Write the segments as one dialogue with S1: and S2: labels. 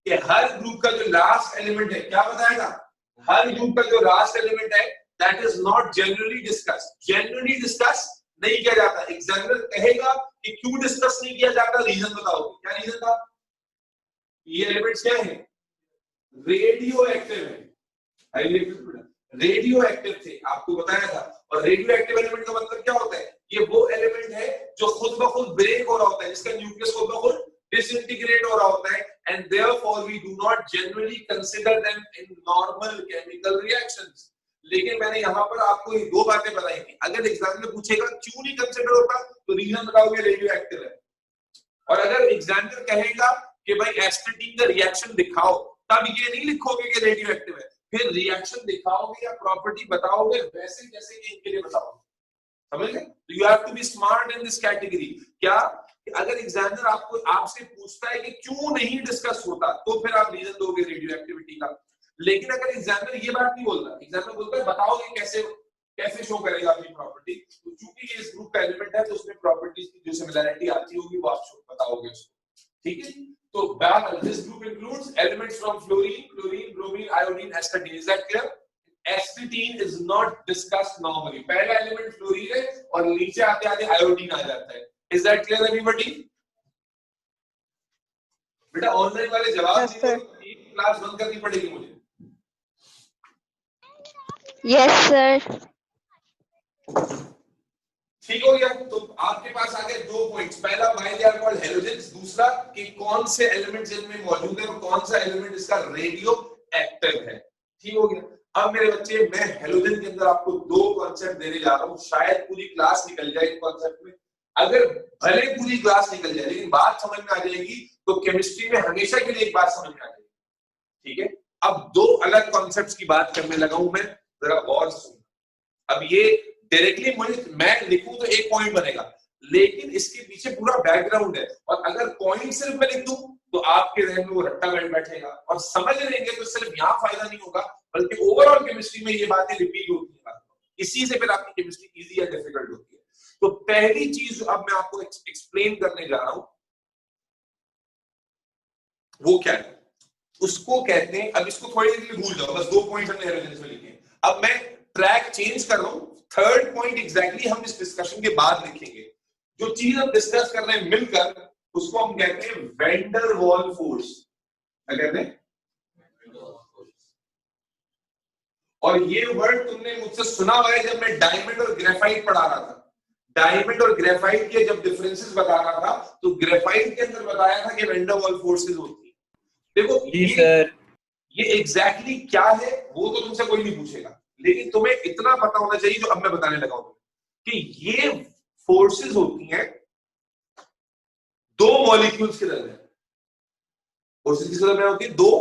S1: कि हर ग्रुप का जो लास्ट एलिमेंट है, क्या बताएगा, हर ग्रुप का जो लास्ट एलिमेंट है that is not generally discuss, generally discuss नहीं किया जाता। एग्जामिनर कहेगा कि क्यों डिस्कस नहीं किया जाता, रीजन बताओगे, क्या रीजन था? ये एलिमेंट्स क्या है, रेडियो एक्टिव है, रेडियो एक्टिव थे, आपको बताया था। और रेडियो एक्टिव एलिमेंट का मतलब क्या होता है, ये वो एलिमेंट है जो खुद ब खुद ब्रेक हो रहा होता है, जिसका न्यूक्लियस खुद ब खुद डिसइंटीग्रेट हो रहा होता है, and therefore we do not generally consider them in normal chemical reactions. लेकिन मैंने यहाँ पर आपको ये दो बातें बताई थी, अगर एग्जाम में पूछेगा क्यों नहीं कंसीडर होता तो रीजन बताओगे रेडियो एक्टिव है। और अगर एग्जामिनर कहेगा कि भाई एस्टेटिन का रिएक्शन दिखाओ, तब ये नहीं लिखोगे कि रेडियो एक्टिव है, फिर रिएक्शन दिखाओगे या प्रॉपर्टी बताओगे वैसे जैसे कि इनके लिए बताओगे, समझ गए? You have to be smart in this category. क्या कि अगर एग्जामिनर आपको आपसे पूछता है कि क्यों नहीं डिस्कस होता, तो फिर आप रीजन दोगे रेडियो एक्टिविटी का। लेकिन अगर एग्जामिनर ये बात नहीं बोलता, एग्जामिनर बोलता है बताओगे कैसे कैसे शो करेगा अपनी प्रॉपर्टी, तो चूंकि ये इस ग्रुप का एलिमेंट है तो उसमें प्रॉपर्टीज की जो सिमिलरिटी आती होगी वो आप शो बताओगे उसको, ठीक है? तो this group includes elements from fluorine, chlorine, bromine, iodine, एस्टेटिन। Is that clear? एस्टेटिन is not discussed normally. पहला एलिमेंट फ्लोरीन है और नीचे आते आते आयोडीन आ जाता है। Is that clear everybody? बेटा ऑनलाइन वाले जवाब दीजिए, क्लास बंद करनी पड़ेगी मुझे।
S2: Yes sir.
S1: ठीक हो गया? तो आपके पास आ गए दो पॉइंट्स, पहला why they are called halogens, दूसरा कि कौन से एलिमेंट्स इनमें मौजूद है और कौन सा एलिमेंट इसका रेडियो एक्टिव है। ठीक हो गया? अब मेरे बच्चे, मैं हैलोजन के अंदर आपको दो कॉन्सेप्ट देने जा रहा हूं, शायद पूरी क्लास निकल जाए इन कॉन्सेप्ट में। अगर भले पूरी क्लास निकल जाए लेकिन बात समझ में आ जाएगी, तो केमिस्ट्री में हमेशा के लिए एक बात समझ में आ जाएगी, ठीक है? अब दो अलग कॉन्सेप्ट्स की बात करने लगा हूं मैं, जरा गौर से सुनना। अब ये डायरेक्टली मैं लिखूं तो एक पॉइंट बनेगा, लेकिन इसके पीछे पूरा बैकग्राउंड है, और अगर पॉइंट सिर्फ मैं लिख दूं तो आपके जहन में वो रट्टा बैठेगा, और समझ लेंगे तो सिर्फ यहाँ फायदा नहीं होगा, बल्कि ओवरऑल केमिस्ट्री में ये बातें रिपीट होती है। इसी से फिर आपकी केमिस्ट्री इजी या डिफिकल्ट होती है। तो पहली चीज जो अब मैं आपको एक्सप्लेन करने जा रहा हूं वो क्या है, उसको कहते हैं, अब इसको थोड़ी देर के लिए भूल जाओ, बस दो पॉइंट हमने हैलोजेंस में लिखे हैं। अब मैं ट्रैक चेंज कर रहा हूं, थर्ड पॉइंट एग्जैक्टली हम इस डिस्कशन के बाद लिखेंगे। जो चीज हम डिस्कस कर रहे हैं मिलकर, उसको हम कहते हैं वैंडर वॉल फोर्स। क्या कहते हैं? और ये वर्ड तुमने मुझसे सुना हुआ है जब मैं डायमंड और ग्रेफाइट पढ़ा रहा था। डायमंड और ग्रेफाइट के जब डिफरेंसेस बता रहा था, तो ग्रेफाइट के अंदर बताया था कि वैंडर वॉल फोर्सेस होती है। देखो ये एग्जैक्टली क्या है वो तो तुमसे कोई नहीं पूछेगा, लेकिन तुम्हें इतना पता होना चाहिए जो अब मैं बताने लगा हूं, कि ये फोर्सेस होती हैं दो मॉलिक्यूल्स के दरमियान। फोर्सेस किसके दरमियान होती है? दो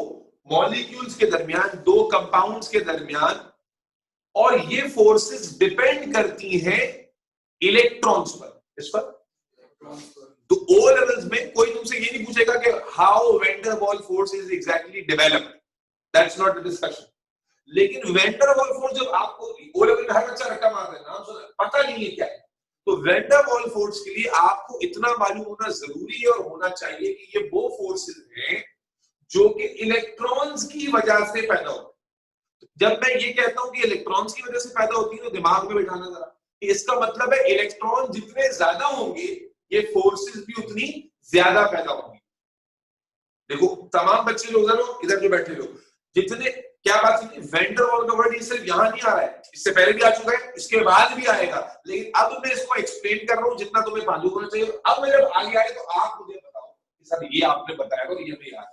S1: मॉलिक्यूल्स के दरमियान, दो कंपाउंड्स के दरमियान, और ये फोर्सेस डिपेंड करती हैं इलेक्ट्रॉन्स पर। इस पर तो ओ लेवल्स में कोई तुमसे ये नहीं पूछेगा कि how wander wall force is exactly developed, that's not the discussion. लेकिन वैंडर वॉल फोर्स जब आपको ओ लेवल में हर बच्चा रट्टा मार रहा है, नाम सुना, पता नहीं है क्या है, तो वैंडर वॉल फोर्स के लिए आपको इतना मालूम होना जरूरी है और होना चाहिए कि ये वो फोर्सेस हैं जो कि इलेक्ट्रॉन्स की वजह से पैदा होते हैं। जब मैं ये कहता हूं कि इलेक्ट्रॉन्स की वजह से पैदा होती है, तो दिमाग में बिठाना जरा, इसका मतलब है इलेक्ट्रॉन जितने ज्यादा होंगे ये फोर्सेस भी उतनी ज्यादा पैदा होंगी। देखो तमाम बच्चे लोग इधर जो बैठे लोग, जितने, क्या बात है, वेंडर वॉल का वर्ड सिर्फ यहां नहीं आ रहा है, इससे पहले भी आ चुका है, इसके बाद भी आएगा, लेकिन अब मैं इसको एक्सप्लेन कर रहा हूं जितना तुम्हें मालूम होना चाहिए। अब मैं जब आगे आए तो आप मुझे बताओ कि सर ये आपने बताया तो ये नहीं याद।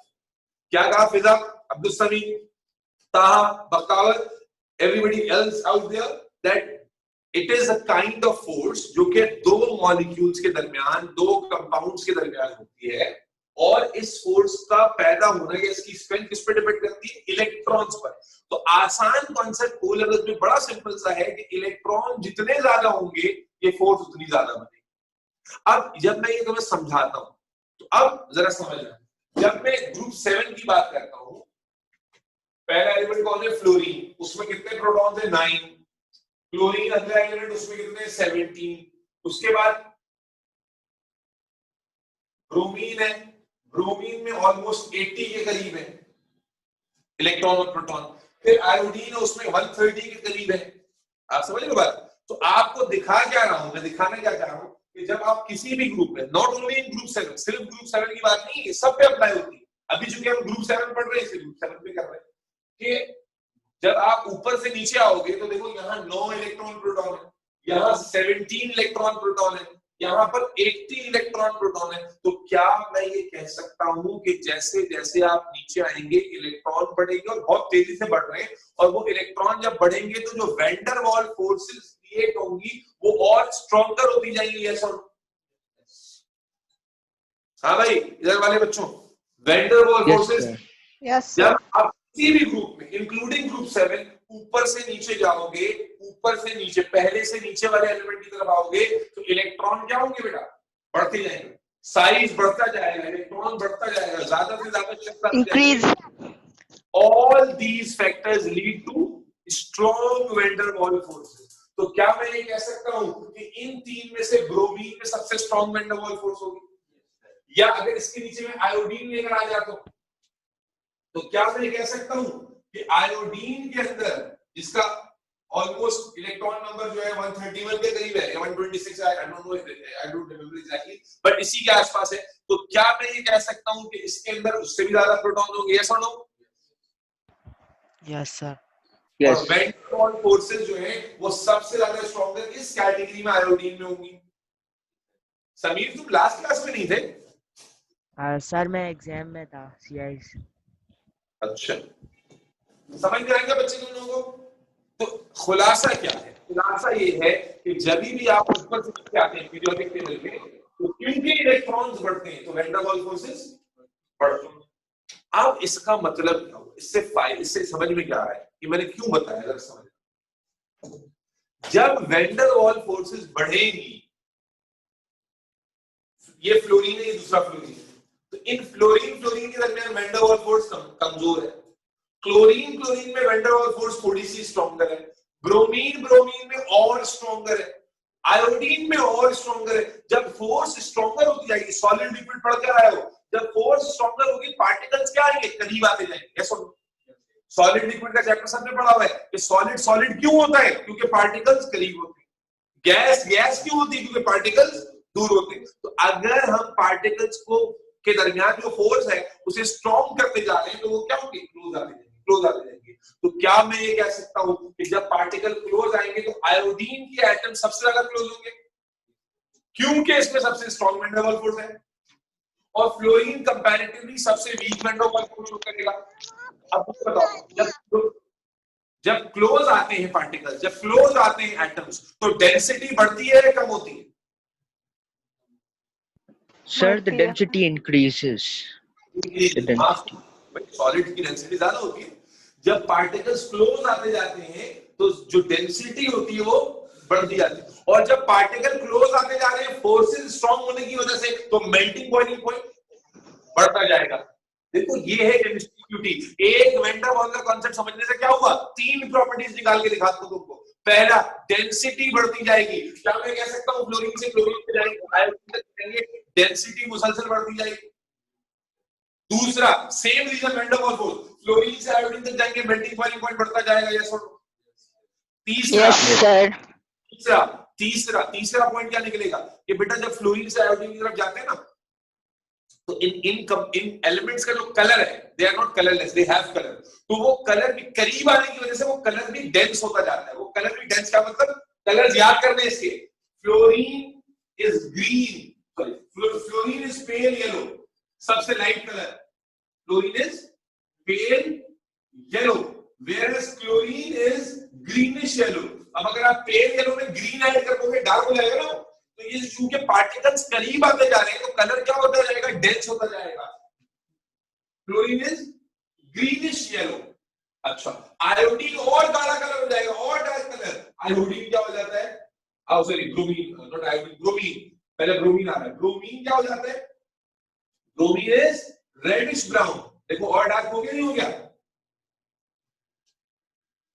S1: क्या कहा फिजा, Abdul Samim, Taha, Bakawat, everybody else out there, that it is a kind of force जो कि दो मॉलिक्यूल्स के दरमियान, दो कंपाउंड्स के दरमियान होती है, और इस फोर्स का पैदा होना या इसकी स्ट्रेंथ किस पे डिपेंड करती है? इलेक्ट्रॉन्स पर। तो आसान कॉन्सेप्ट ओ लेवल में बड़ा सिंपल सा है कि इलेक्ट्रॉन जितने ज्यादा होंगे ये फोर्स उतनी ज्यादा बनेगी। अब जब मैं ये तुम्हें समझाता हूं तो अब जरा समझना, जब मैं ग्रुप 7 की बात करता हूं, पहला एलिमेंट कौन है? फ्लोरीन, उसमें कितने प्रोटॉन्स है? 9। क्लोरीन अगला एलिमेंट, उसमें कितने? 17। उसके बाद ब्रोमीन है, ब्रोमीन में ऑलमोस्ट 80 के करीब है इलेक्ट्रॉन और प्रोटॉन, फिर आयोडीन है उसमें 130 के करीब है। आप समझ लो बात। तो आपको दिखा क्या रहा हूं मैं, दिखाना क्या चाह रहा हूं कि जब आप किसी भी ग्रुप में, नॉट ओनली इन ग्रुप 7, सिर्फ ग्रुप 7 की बात नहीं है, सब पे अप्लाई होती है। अभी चूंकि हम ग्रुप 7 पढ़ रहे हैं इसलिए ग्रुप 7 पे कर रहे हैं कि जब आप ऊपर से नीचे आओगे तो देखो यहाँ 9 इलेक्ट्रॉन प्रोटॉन है, यहाँ 17 इलेक्ट्रॉन प्रोटॉन है, यहाँ पर 80 इलेक्ट्रॉन प्रोटॉन है। तो क्या मैं ये कह सकता हूं कि जैसे जैसे आप नीचे आएंगे इलेक्ट्रॉन बढ़ेंगे और बहुत तेजी से बढ़ रहे हैं, और वो इलेक्ट्रॉन जब बढ़ेंगे तो जो van der Waals forces create होंगी वो और स्ट्रॉन्गर होती जाएंगी। यस और हाँ भाई, इधर वाले बच्चों, वैन डर वाल फोर्सेस जब आप किसी भी ग्रुप में इंक्लूडिंग ग्रुप 7 ऊपर से नीचे जाओगे, ऊपर से नीचे पहले से नीचे वाले एलिमेंट की तरफ आओगे तो इलेक्ट्रॉन क्या होंगे बेटा, बढ़ते जाएंगे, साइज बढ़ता जाएगा, इलेक्ट्रॉन बढ़ता जाएगा, ज्यादा से ज्यादा
S2: increase.
S1: All these factors lead to strong van der Waals forces. तो क्या मैं ये कह सकता हूं कि इन तीन में से ब्रोमीन में सबसे strong van der Waals force होगी? या अगर इसके नीचे में आयोडीन लेकर आ जाता हूं तो क्या मैं कह सकता हूं कि आयोडीन के अंदर जिसका ऑलमोस्ट इलेक्ट्रॉन नंबर जो है 131 के करीब है या 126, I don't know, I don't remember exactly, but इसी के आसपास है, तो क्या मैं ये कह सकता हूं कि इसके अंदर उससे भी ज्यादा प्रोटॉन होंगे? यस और नो? Yes sir. और वैन डर वाल फोर्सेस जो है वो सबसे ज्यादा स्ट्रॉन्गर इस कैटेगरी में आयोडीन में होंगी। समीर तुम लास्ट क्लास में नहीं थे?
S3: सर मैं एग्जाम में था, सीआई। अच्छा,
S1: समझ में आएगा बच्चे तुम लोगों को? तो खुलासा क्या है? खुलासा ये है कि जब भी आप ऊपर से नीचे आते हैं पीरियोडिक टेबल में तो क्योंकि इलेक्ट्रॉन्स बढ़ते हैं तो वैन डर वाल फोर्सेस बढ़ते हैं। अब इसका मतलब क्या हुआ, इससे समझ में क्या आया कि मैंने क्यों बताया, अगर समझ, जब वैन डर वाल फोर्सेस बढ़ेंगी, ये फ्लोरीन है, ये दूसरा फ्लोरीन है, तो इन फ्लोरीन के दरमियान वैन डर वाल फोर्स कमजोर है, क्लोरीन में वैन डर वाल फोर्स थोड़ी सी स्ट्रॉन्गर है, ब्रोमीन में और स्ट्रॉन्गर है, आयोडीन में और स्ट्रॉन्गर है। जब फोर्स स्ट्रॉन्गर होती जाएगी, सॉलिड लिक्विड पढ़ कर आए हो, जब फोर्स स्ट्रॉन्गर होगी पार्टिकल्स क्या आएंगे, करीब आते जाएंगे। सॉलिड लिक्विड का चैप्टर सबने पढ़ा हुआ है कि सॉलिड क्यों होता है, क्योंकि पार्टिकल्स करीब होते हैं। गैस क्यों होती है, क्योंकि पार्टिकल्स दूर होते हैं। तो अगर हम पार्टिकल्स को के दरमियान जो फोर्स है उसे स्ट्रॉन्ग करते जा रहे हैं तो वो क्या होंगे, क्लोज आते जाएंगे। तो क्या मैं ये कह सकता हूं कि जब पार्टिकल क्लोज आएंगे तो आयोडीन के एटम सबसे ज्यादा क्लोज होंगे क्योंकि इसमें सबसे strong van der Waals force है, और फ्लोरीन कंपैरेटिवली सबसे weak van der Waals force करेगा। अब बताओ, जब क्लोज आते हैं पार्टिकल, जब क्लोज आते हैं एटम्स, तो डेंसिटी बढ़ती है या कम होती है?
S3: Sir, the density increases.
S1: Solid की डेंसिटी ज्यादा होती है। जब पार्टिकल्स क्लोज आते जाते हैं तो जो डेंसिटी होती है वो बढ़ती जाती है, और जब पार्टिकल क्लोज आते जा रहे हैं फोर्सेस स्ट्रॉन्ग होने की वजह से तो मेल्टिंग बॉइलिंग पॉइंट बढ़ता जाएगा। देखो ये है केमिस्ट्री ब्यूटी। एक वैन डर वाल का कांसेप्ट समझने से क्या हुआ, तीन प्रॉपर्टीज निकाल के दिखाता हूं तुमको। पहला, डेंसिटी बढ़ती जाएगी। क्या मैं कह सकता हूं फ्लोरीन से क्लोरीन पे जाएंगे, आयोडीन तक जाएंगे, डेंसिटी मुसलसल बढ़ती जाएगी। दूसरा, same reason van der Waals force, fluorine से आयोडीन तक जाएंगे, मेल्टिंग बॉइलिंग पॉइंट बढ़ता जाएगा। यस और नो? तीसरा पॉइंट क्या निकलेगा कि बेटा जब फ्लोरीन से आयोडीन की तरफ जाते हैं ना तो इन एलिमेंट्स का जो कलर है, they are not colourless, they have colour. तो वो कलर भी करीब आने की वजह से वो कलर भी डेंस होता जाता है। वो कलर भी डेंस, क्या मतलब, कलर याद करने इसके, fluorine is green, fluorine is pale yellow, सबसे light colour, fluorine is pale yellow, whereas chlorine is greenish yellow. अब अगर आप पेल येलो में ग्रीन ऐड कर दोगे, डार्क हो जाएगा ना। तो ये चूंकि पार्टिकल्स करीब आते जा रहे हैं तो कलर क्या होता जाएगा, डेंस होता जाएगा। Chlorine is greenish yellow. अच्छा, आयोडीन और काला कलर हो जाएगा, और डार्क कलर। आयोडीन क्या हो जाता है, sorry bromine, not iodine, bromine, पहले ब्रोमीन आ रहा है। ब्रोमीन क्या हो जाता है, ब्रोमीन इज रेडिश ब्राउन। देखो और डार्क हो गया, नहीं हो गया,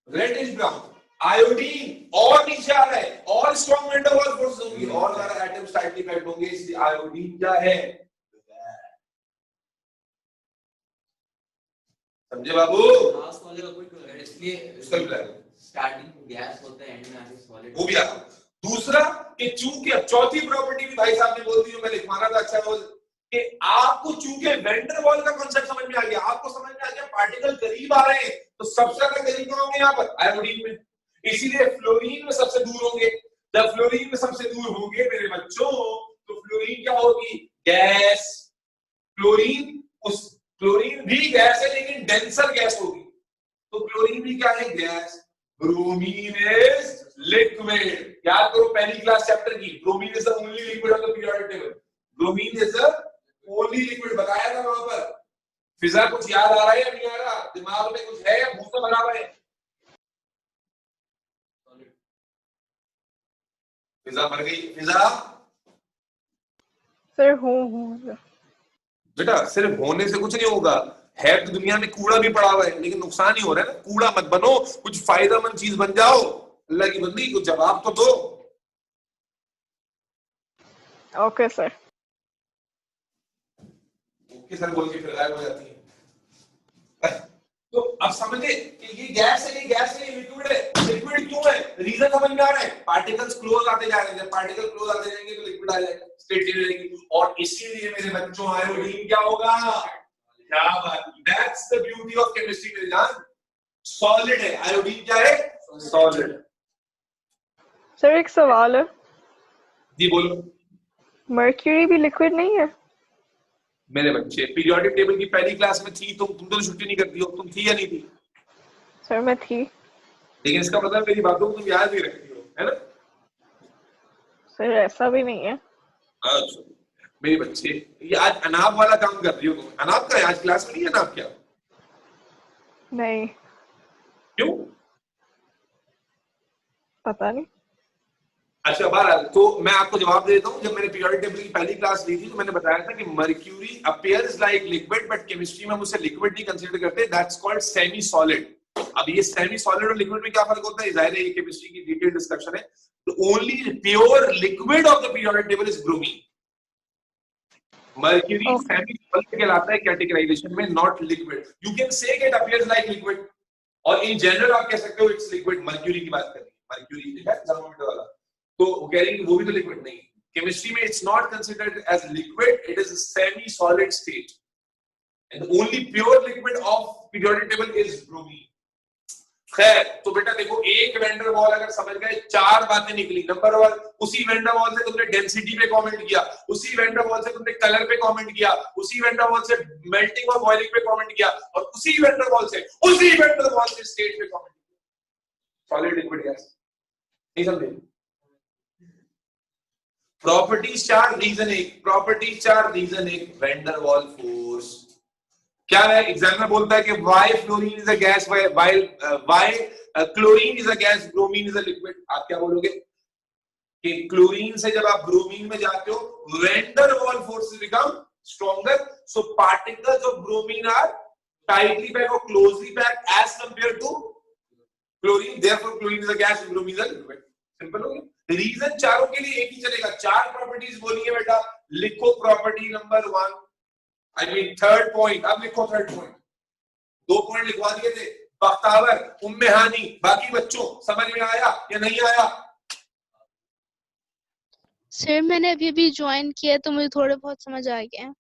S1: रेडिश ब्राउन। आयोडीन और नीचे आ रहा है, और strong van der Waals force होंगी, और ज्यादा एटम्स टाइटली पैक्ड होंगे, इसलिए आयोडीन क्या है, समझे बाबू?
S4: लास्ट वाले का कोई इसलिए
S1: उसका भी प्लान
S4: स्टार्टिंग गैस होता है, एंड में आके सॉलिड।
S1: वो भी आता। दूसरा कि चूंकि अब चौथी प्रॉपर्टी भी भाई साहब ने बोल दी जो मैं लिखवाना था, अच्छा वो कि आपको चूंकि वेंडर वॉल का कांसेप्ट समझ में आ गया, आपको समझ में आ गया पार्टिकल करीब आ रहे हैं, तो सबसे ज्यादा करीब कहां होंगे? यहाँ पर आयोडीन में, इसीलिए फ्लोरीन में सबसे दूर होंगे। जब फ्लोरीन में सबसे दूर होंगे मेरे बच्चों, तो फ्लोरीन क्या होगी? गैस। फ्लोरीन भी गैस है लेकिन डेंसर गैस होगी, तो क्लोरीन भी क्या है? गैस। Bromine is liquid. याद करो पहली क्लास चैप्टर की, bromine is the only liquid of the periodic table. Bromine is the only liquid, बताया था वहां पर। फिजा कुछ याद आ रहा है या नहीं आ रहा? दिमाग में कुछ है या मुंह से भरा हुआ है? फिजा मर गई। फिजा
S5: सर हूँ
S1: बेटा सिर्फ होने से कुछ नहीं होगा, है तो दुनिया में कूड़ा भी पड़ा हुआ है, लेकिन नुकसान ही हो रहा है ना। कूड़ा मत बनो, कुछ फायदेमंद चीज बन जाओ। अल्लाह की बंदी कुछ जवाब तो दो।
S5: Okay sir.
S1: ओके सर बोल के फिर गायब हो जाती है। तो अब समझे कि ये गैस है, ये गैस है, ये लिक्विड है। लिक्विड क्यों है? रीजन समझ में आ रहा है? पार्टिकल्स क्लोज आते जा रहे हैं, जब पार्टिकल क्लोज आते जाएंगे तो लिक्विड आ जाएगा, स्टेट चेंज हो जाएगी। और इसीलिए मेरे बच्चों आयोडीन क्या होगा? क्या बात, that's the beauty of chemistry मेरे जान। सॉलिड है आयोडीन, क्या है? सॉलिड।
S5: सर एक सवाल है।
S1: जी बोलो।
S5: मर्क्यूरी भी लिक्विड नहीं है?
S1: मेरे बच्चे पीरियोडिक टेबल की पहली क्लास में थी, तुम तो छुट्टी नहीं करती हो, तुम थी या नहीं थी?
S5: सर मैं थी।
S1: लेकिन इसका मतलब मेरी बातों को तुम याद नहीं रखती हो, है ना?
S5: सर ऐसा भी नहीं है।
S1: अच्छा मेरे बच्चे, ये आज अनाब वाला काम कर रही हो तुम। अनाब का आज क्लास में नहीं है? अनाब क्या?
S5: नहीं
S1: क्यों?
S5: पता नहीं।
S1: अच्छा बहरहाल, तो मैं आपको जवाब दे देता हूँ। जब मैंने पीरियोडिक टेबल की पहली क्लास ली थी तो मैंने बताया था कि mercury appears like liquid, but chemistry में हम उसे लिक्विड नहीं कंसीडर करते, दैट्स कॉल्ड सेमी सॉलिड। अब ये सेमी सॉलिड और लिक्विड में क्या फर्क होता है? जाहिर है ये केमिस्ट्री की डिटेल डिस्कशन है। The only pure liquid of the periodic table is bromine. Mercury semi solid कहलाता है कैटेगराइजेशन में, not liquid. You can say it appears like liquid, और इन जनरल आप कह सकते हो इट्स लिक्विड। मर्क्यूरी की बात करें, मर्क्यूरी ठीक है थर्मोमीटर वाला, तो वो कह रही है वो भी तो लिक्विड नहीं। केमिस्ट्री में it's not considered as liquid, it is a semi solid state, and the only pure liquid of periodic table is bromine. खैर, तो बेटा देखो, एक वेंडर वॉल अगर समझ गए, चार बातें निकली। नंबर वन, उसी वेंडर वॉल से तुमने डेंसिटी पे कमेंट किया, उसी वेंडर वॉल से तुमने कलर पे कमेंट किया, उसी वेंडर वॉल से मेल्टिंग और बॉइलिंग पे कमेंट किया, और उसी वेंडर वॉल से स्टेट पे कमेंट किया। सॉलिड लिक्विड गैस, नहीं समझे? प्रॉपर्टीज चार, रीजन एक। प्रॉपर्टीज चार, रीजन एक। वेंडर वॉल फोर्स क्या है? एग्जाम में बोलता है कि why fluorine is a gas, why chlorine is a gas, bromine is a liquid. आप क्या बोलोगे कि क्लोरीन से जब आप ब्रोमीन में जाते हो, van der Waals forces become stronger, so particles of bromine are tightly packed और closely packed as compare to chlorine, therefore chlorine is a gas, bromine is a liquid. Simple हो गया। रीजन चारों के लिए एक ही चलेगा। चार प्रॉपर्टीज बोलिए बेटा, लिखो property number one, I mean third point. अब लिखो थर्ड पॉइंट। दो पॉइंट लिखवा दिए थे, बख्तावर, उम्मे हानी। बाकी बच्चों समझ में आया या नहीं आया?
S2: सर मैंने अभी अभी ज्वाइन किया तो मुझे थोड़ा बहुत समझ आ गया।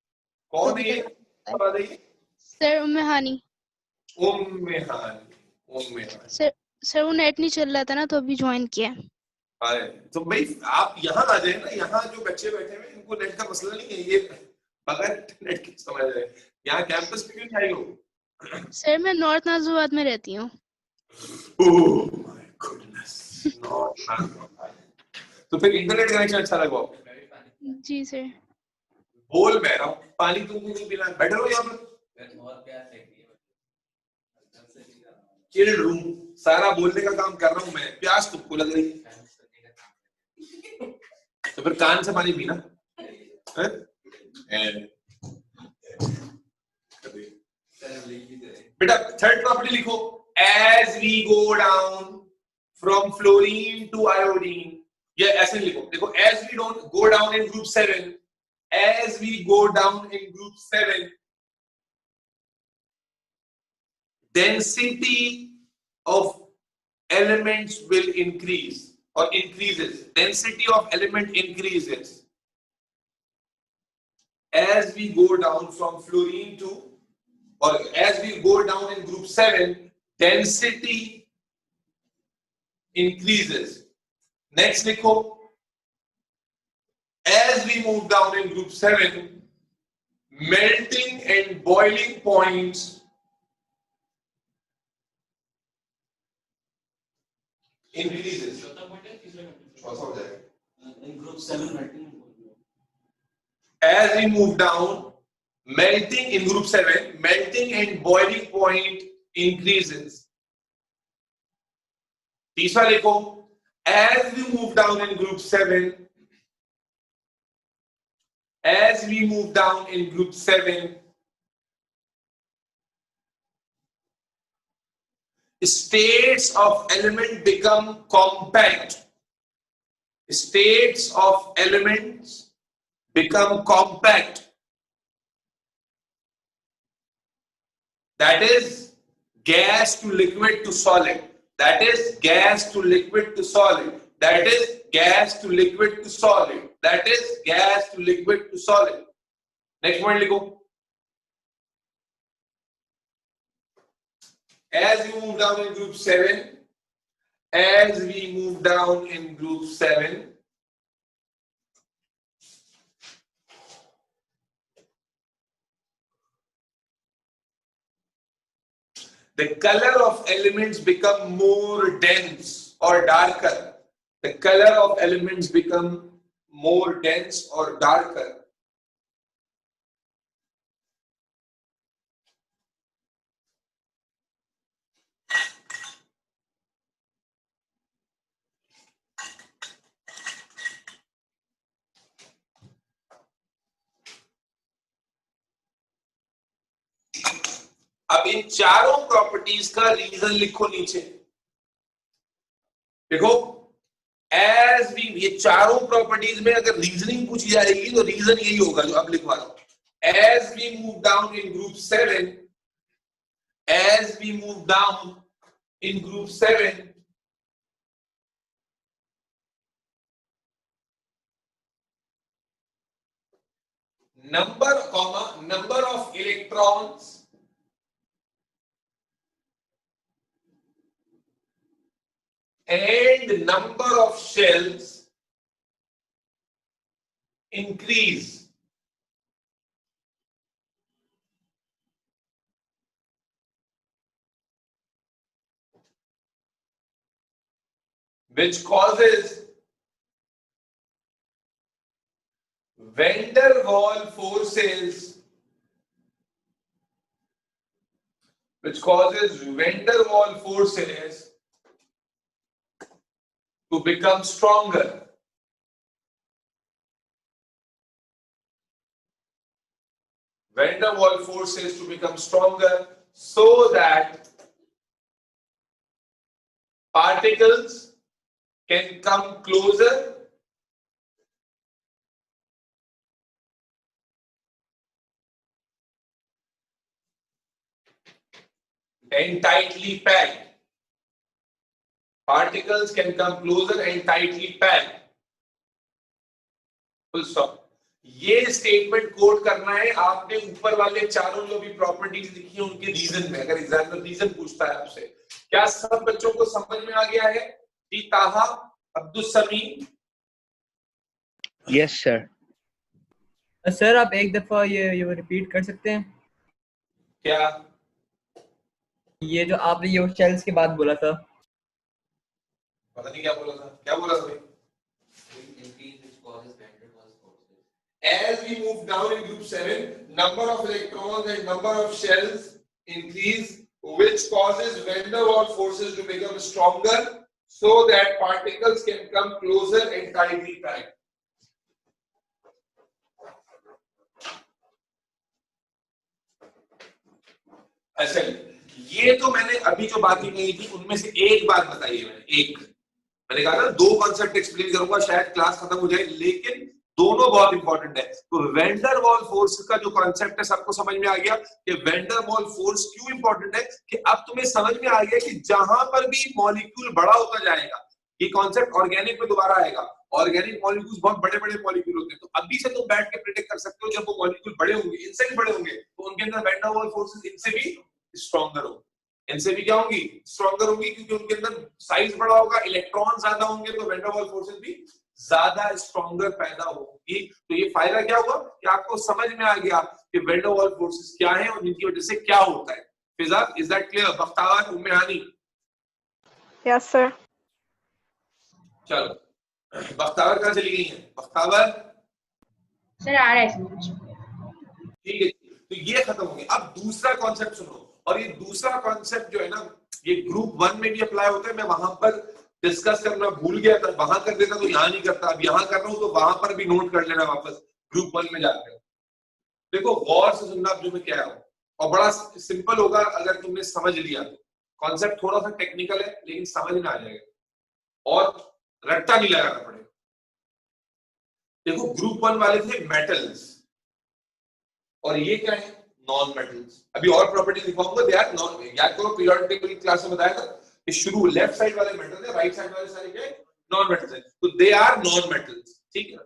S1: कौन है ये? बता दीजिए।
S2: सर उम्मे हानी।
S1: उम्मे हानी, उम्मे हानी।
S2: सर वो नेट नहीं चल रहा था ना, तो अभी ज्वाइन किया।
S1: अरे तो भाई आप यहाँ आ जाए ना, यहाँ जो बच्चे बैठे हुए इनको नेट का मसला नहीं है, ये बगैर नेट के समझ रहे हैं। यहाँ कैंपस पे क्यों नहीं आई हो?
S2: सर मैं नॉर्थ नाजिबाबाद में रहती हूँ।
S1: Oh my goodness, not Najibabad. तो फिर इंटरनेट कनेक्शन अच्छा लगवाओ।
S2: जी सर।
S1: बोल मैं रहा हूँ, पानी तुमको क्यों पीना है? बैठे रहो यहाँ पर। चिल रूम, सारा बोलने का काम कर रहा हूँ मैं, प्यास तुमको लग रही है तो फिर कान से पानी पीना है? बेटा थर्ड प्रॉपर्टी लिखो, as we go down from fluorine to iodine. ये ऐसे लिखो, देखो, as we don't go down in group 7, as we go down in group 7, density of elements will increase or increases. Density of element increases as we go down from fluorine to, or as we go down in group 7, density increases. Next लिखो, as we move down in group 7, melting and boiling points increases.
S4: In group 7 melting.
S1: As we move down, melting in group 7, melting and boiling point increases. तीसरा लिखो, as we move down in group 7, as we move down in group 7, states of element become compact. States of elements become compact. That is gas to liquid to solid. That is gas to liquid to solid. That is gas to liquid to solid. That is gas to liquid to solid. Next point लिखो. As we move down in group 7, as we move down in group 7, the color of elements become more dense or darker. The color of elements become more dense or darker. अब इन चारों properties का reason लिखो नीचे. देखो, as we, ये चारों properties में अगर रीजनिंग पूछी जाएगी तो रीजन यही होगा जो अब लिखवा रहा हूं. As we move down in group 7, as we move down in group 7, number of electrons and number of shells increase. Which causes van der Waals forces, which causes van der Waals forces to become stronger. Van der Waals forces to become stronger so that particles can come closer and tightly packed. Particles can come closer and tightly packed. Full stop. ये statement coat करना है आपने ऊपर वाले चारों जो भी properties लिखी हैं उनके रीजन में. अगर एग्जामिनर रीजन पूछता है आपसे, क्या सब बच्चों को समझ में आ गया है? जी ताहा, Abdul Sameem.
S3: Yes sir.
S6: Sir आप एक दफा ये रिपीट कर सकते हैं
S1: क्या?
S6: ये जो आपने ये शेल्स के बाद बोला था.
S1: पता नहीं क्या बोला था. क्या बोला था भाई? As we move down in group 7, number of electrons and number of shells increase, which causes van der Waals forces to become stronger, so that particles can come closer and tightly packed. अच्छा, ये तो मैंने अभी जो बातें कही थी उनमें से एक बात बताई है. मैंने कहा ना 2 कॉन्सेप्ट एक्सप्लेन करूंगा, शायद क्लास खत्म हो जाए, लेकिन दोनों बहुत इंपॉर्टेंट है। तो वेंडर वॉल फोर्स का जो कॉन्सेप्ट है सबको समझ में आ गया कि वेंडर वॉल फोर्स क्यों इंपॉर्टेंट है, कि अब तुम्हें समझ में आ गया कि जहां पर भी मॉलिक्यूल बड़ा होता जाएगा, ये कॉन्सेप्ट ऑर्गेनिक में दोबारा आएगा। ऑर्गेनिक मॉलिक्यूल्स बहुत बड़े बड़े मॉलिक्यूल होते हैं, तो अभी से तुम बैठ के प्रिडिक्ट कर सकते हो जब वो मॉलिक्यूल बड़े होंगे, इनसे भी बड़े होंगे, तो उनके अंदर वेंडर वॉल फोर्सेस इनसे भी स्ट्रॉन्गर होंगी। इनसे भी क्या होंगी? स्ट्रॉन्गर होंगी, क्योंकि उनके अंदर साइज बड़ा होगा, इलेक्ट्रॉन ज्यादा होंगे, तो वेंडर वॉल फोर्सेस भी ज्यादा स्ट्रॉन्गर पैदा होगी। तो ये फायदा क्या हुआ कि आपको समझ में आ गया कि वेंडर वॉल फोर्सेस क्या है और इनकी वजह से क्या होता है। Fiza, is that clear? Bakhtawar, Umme Hani?
S5: Yes sir.
S1: चलो, बख्तावर कहाँ चली गई है? बख्तावर
S7: सर आ रहा है समझ।
S1: ठीक है, तो ये खत्म हो गया। अब दूसरा कॉन्सेप्ट सुनो, और ये दूसरा कॉन्सेप्ट जो है ना, ये ग्रुप 1 में भी अप्लाई होता है। मैं वहां पर डिस्कस करना भूल गया था, वहां कर देता तो यहाँ नहीं करता, अब यहाँ कर रहा हूं तो वहां पर भी नोट कर लेना वापस ग्रुप 1 में जाकर। देखो गौर से सुनना जो मैं कह रहा हूँ, और बड़ा सिंपल होगा अगर तुमने समझ लिया तो। कॉन्सेप्ट थोड़ा सा टेक्निकल है लेकिन समझ में आ जाएगा और रट्टा नहीं लगाना पड़ेगा। देखो ग्रुप 1 वाले थे मेटल्स, और ये क्या है? Non metals. अभी और प्रॉपर्टी दिखाऊंगा, दे आर नॉन। याद करो पीरियोडिक टेबल की क्लास में बताया था कि शुरू लेफ्ट साइड वाले मेटल है, राइट साइड वाले सारे क्या है? नॉन मेटल्स है। तो दे आर नॉन मेटल्स, ठीक है।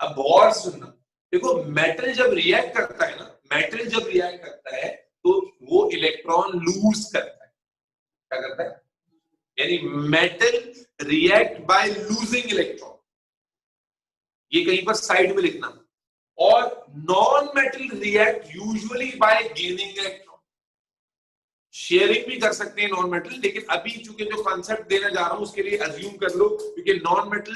S1: अब गौर सुनना, देखो मेटल जब रिएक्ट करता है ना, मेटल जब रिएक्ट करता है तो वो इलेक्ट्रॉन लूज करता है। क्या करता है? यानी metal react by losing electron, ये कहीं पर साइड में लिखना। और non metal react usually bye gaining electron. Sharing भी कर सकते हैं नॉन मेटल, लेकिन अभी चूंकि जो कॉन्सेप्ट देना जा रहा हूं उसके लिए अज्यूम कर लो, क्योंकि नॉन मेटल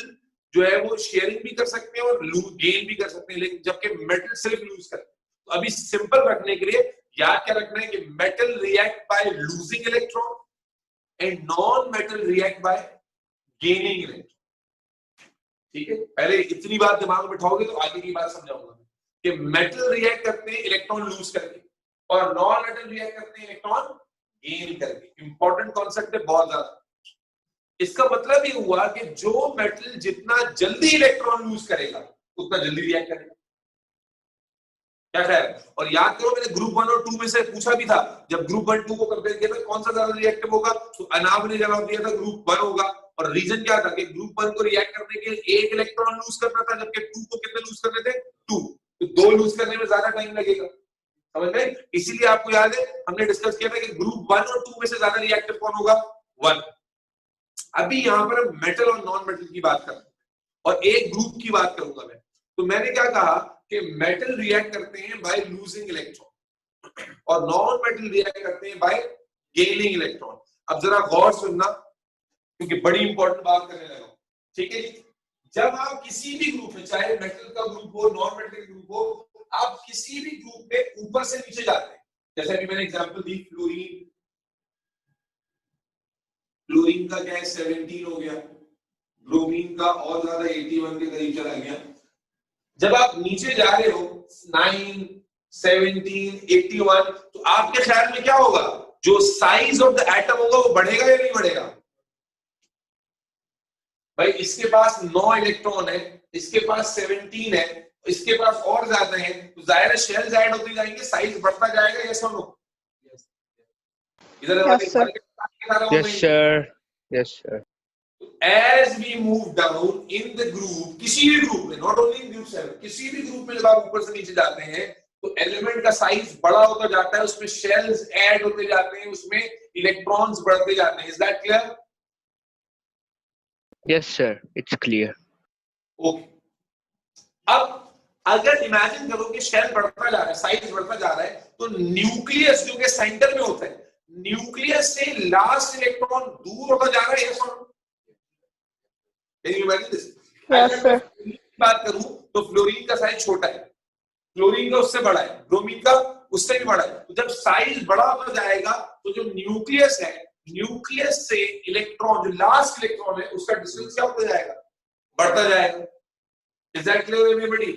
S1: जो है वो शेयरिंग भी कर सकते हैं और गेन भी कर सकते हैं, लेकिन जबकि मेटल सिर्फ लूज करते हैं। तो अभी सिंपल रखने के लिए याद क्या रखना है कि metal react by losing electron and non metal react bye gaining electron. ठीक है, पहले इतनी बात दिमाग में बिठाओगे तो आगे की बात समझाऊंगा कि मेटल रिएक्ट करते हैं इलेक्ट्रॉन लूज करके, और नॉन मेटल रिएक्ट करते हैं इलेक्ट्रॉन गेन करके। इंपॉर्टेंट कॉन्सेप्ट है बहुत ज्यादा। इसका मतलब ये हुआ कि जो मेटल जितना जल्दी इलेक्ट्रॉन लूज करेगा उतना जल्दी रिएक्ट करेगा। क्या ख्याल है? और याद करो मैंने ग्रुप 1 और 2 में से पूछा भी था, जब ग्रुप 1 2 को कंपेयर किया था कौन सा ज्यादा रिएक्टिव होगा, तो अनाब ने जवाब दिया था ग्रुप 1 होगा। और रीजन क्या था कि ग्रुप 1 को रिएक्ट करने के लिए 1 इलेक्ट्रॉन लूज करना था, जबकि 2 को कितने लूज करने थे? 2। तो 2 लूज करने में ज्यादा टाइम लगेगा, समझ में? इसीलिए आपको याद है हमने डिस्कस किया था कि ग्रुप 1 और 2 में से ज्यादा रिएक्टिव कौन होगा? 1। अभी यहां पर हम मेटल और नॉन मेटल की बात कर रहे हैं और एक ग्रुप की बात करूंगा मैं। तो मैंने क्या कहा कि मेटल रिएक्ट करते हैं बाय लूजिंग इलेक्ट्रॉन और नॉन मेटल रिएक्ट करते हैं बाय गेनिंग इलेक्ट्रॉन। अब जरा गौर सुनना क्योंकि बड़ी इंपॉर्टेंट बात करने लगा हूं, ठीक है जी। जब आप किसी भी ग्रुप में, चाहे मेटल का ग्रुप हो नॉन मेटल ग्रुप हो, आप किसी भी ग्रुप में ऊपर से नीचे जाते हैं। जैसे अभी मैंने एग्जांपल दी फ्लोरीन, क्लोरीन का क्या है 17 हो गया, ब्रोमीन का और ज्यादा 81 के करीब चला गया। जब आप नीचे जा रहे हो 9, 17, 81, तो आपके ख्याल में क्या होगा? जो साइज ऑफ द एटम होगा वो बढ़ेगा या नहीं बढ़ेगा? भाई इसके पास 9 इलेक्ट्रॉन है, इसके पास 17 है, इसके पास और ज्यादा है, तो जाहिर है शेल्स ऐड होते जाएंगे, साइज बढ़ता जाएगा। ये सुनो इधर
S3: Yes, sir. Yes, sir.
S1: As we move down in the group, किसी भी ग्रुप में, not only in group 7, किसी भी ग्रुप में जब आप ऊपर से नीचे जाते हैं तो एलिमेंट का साइज बड़ा होता जाता है, उसमें शेल्स ऐड होते जाते हैं, उसमें इलेक्ट्रॉन्स बढ़ते जाते हैं। Is that clear?
S3: Yes, sir. It's clear.
S1: Okay. अब अगर इमेजिन करो कि शेल बढ़ता जा रहा है, साइज बढ़ता जा रहा है, तो न्यूक्लियस जो कि सेंटर में होता है, न्यूक्लियस से लास्ट इलेक्ट्रॉन दूर होता जा रहा है। यस और can you imagine this?
S5: Yes sir.
S1: बात करूं तो फ्लोरीन का साइज छोटा है, क्लोरीन का उससे बड़ा है, ब्रोमीन का उससे भी बड़ा है। तो जब साइज बड़ा होता जाएगा तो जो न्यूक्लियस है, न्यूक्लियस से इलेक्ट्रॉन जो लास्ट इलेक्ट्रॉन है उसका डिस्टेंस क्या होता जाएगा? बढ़ता जाएगा। Is that clear everybody?